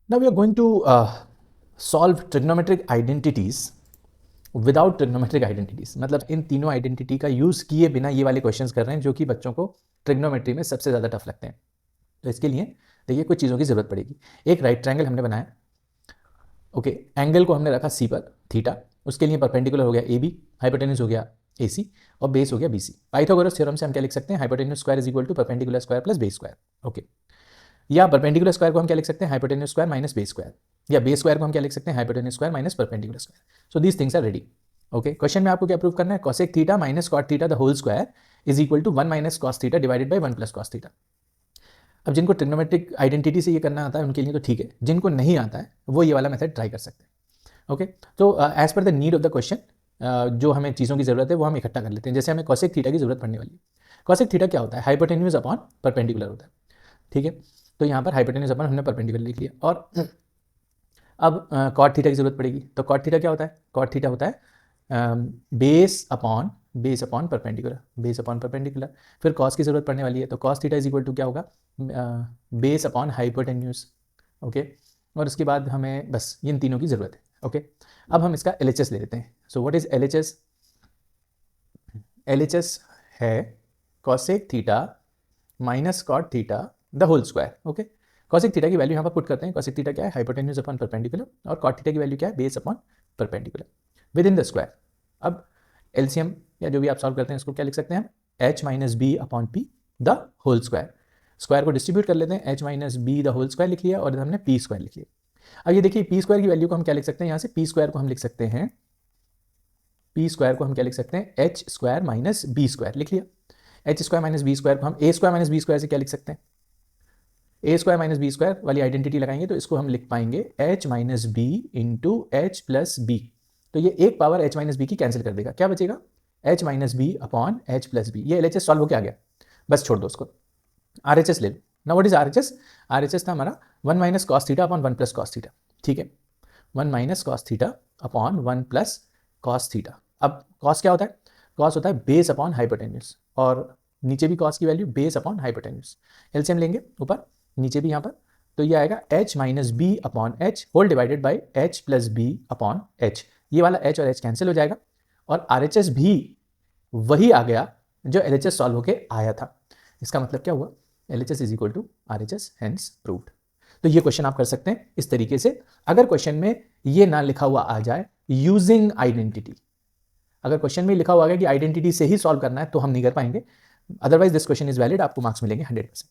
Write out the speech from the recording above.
Now we are going to solve trigonometric identities without trigonometric identities. मतलब इन तीनों identity का use किए बिना ये वाले क्वेश्चंस कर रहे हैं जो कि बच्चों को ट्रिग्नोमेट्री में सबसे ज़्यादा टफ लगते हैं। तो इसके लिए देखिए कुछ चीज़ों की ज़रूरत पड़ेगी। एक राइट ट्रायंगल हमने बनाया, ओके, एंगल को हमने रखा सी पर थीटा, उसके लिए परपेंडिकुलर हो गया ए बी, हाइपोटेन्यूज हो गया ए सी और बेस हो गया बी सी। पाइथागोरस थ्योरम से हम क्या लिख सकते हैं, hypotenuse square is equal to perpendicular square plus base square. Okay, या परपेंडिकुलर स्क्वायर को हम क्या लिख सकते हैं, hypotenuse square minus base square, या बेस स्क्वायर को हम क्या लिख सकते हैं, hypotenuse square minus perpendicular square. So these things are ready. Okay, question में आपको क्या प्रूव करना है, cosec theta minus cot theta the whole square is equal to 1 minus cos theta divided by 1 plus cos theta. अब जिनको trigonometric identity से ये करना आता है उनके लिए तो ठीक है, जिनको नहीं आता है वो ये वाला मेथड ट्राई कर सकते हैं। ओके, तो as per the need of the question जो हमें चीज़ों की ज़रूरत है वो हम इकट्ठा कर लेते हैं। जैसे हमें cosec थीटा की ज़रूरत पड़ने वाली है। cosec थीटा क्या होता है, हाइपोटेन्यूज अपॉन परपेंडिकुलर होता है। ठीक है, तो यहाँ पर हाइपोटेन्यूज अपॉन हमने परपेंडिकुलर लिख लिया। और अब कॉट थीटा की ज़रूरत पड़ेगी। तो कॉट थीटा क्या होता है, कॉट थीटा होता है base upon perpendicular, base upon perpendicular. फिर कॉस की ज़रूरत पड़ने वाली है, तो cos theta is equal to क्या होगा, बेस अपॉन हाइपोटेन्यूज। ओके, और उसके बाद हमें बस इन तीनों की ज़रूरत है। ओके, अब हम इसका LHS ले लेते हैं। So what is LHS? LHS है cosec theta minus cot theta the whole square. Okay, cosec theta की वैल्यू यहाँ पर पुट करते हैं। cosec थीटा क्या है, हाइपोटेन्यूज अपॉन परपेंडिकुलर, और कॉट थीटा की वैल्यू क्या है, base upon perpendicular within the square. अब एलसीएम या जो भी आप सॉल्व करते हैं इसको क्या लिख सकते हैं हम, h minus B upon P the whole square. Square को डिस्ट्रीब्यूट कर लेते हैं, h minus B the whole square लिख लिया और हमने पी स्क्वायर लिख लिया। अब ये देखिए पी स्क्वायर की वैल्यू को हम क्या लिख सकते हैं, यहाँ से पी स्क्वायर को हम लिख सकते हैं, पी स्क्वायर को हम क्या लिख सकते हैं, H square minus B square लिख लिया। H square minus B square को हम A square minus B square से क्या लिख सकते हैं, A square minus B square वाली आइडेंटिटी लगाएंगे तो इसको हम लिख पाएंगे H minus B into H plus B. तो ये एक पावर एच माइनस बी की कैंसिल कर देगा, क्या बचेगा, H minus B upon H plus B. ये LHS सॉल्व हो के आ गया, बस छोड़ दो उसको। RHS ले लो ना। What is RHS? RHS था हमारा 1 minus cos theta upon 1 plus cos theta. ठीक है, 1 minus cos theta upon 1 plus cos theta. अब कॉस क्या होता है, कॉस होता है बेस अपॉन हाइपोटेन्यूज, और नीचे भी कॉस की value base upon hypotenuse. LCM लेंगे ऊपर नीचे भी यहाँ पर, तो ये आएगा h minus B upon H whole divided by H plus B upon H. ये वाला h और h कैंसिल हो जाएगा और RHS भी वही आ गया जो LHS सॉल्व होके आया था। इसका मतलब क्या हुआ, LHS is equal to RHS, hence proved. तो ये क्वेश्चन आप कर सकते हैं इस तरीके से। अगर क्वेश्चन में ये ना लिखा हुआ आ जाए यूजिंग आइडेंटिटी, अगर क्वेश्चन में लिखा हुआ आ गया कि आइडेंटिटी से ही सॉल्व करना है तो हम नहीं कर पाएंगे। Otherwise this question is valid, आपको मार्क्स मिलेंगे 100%।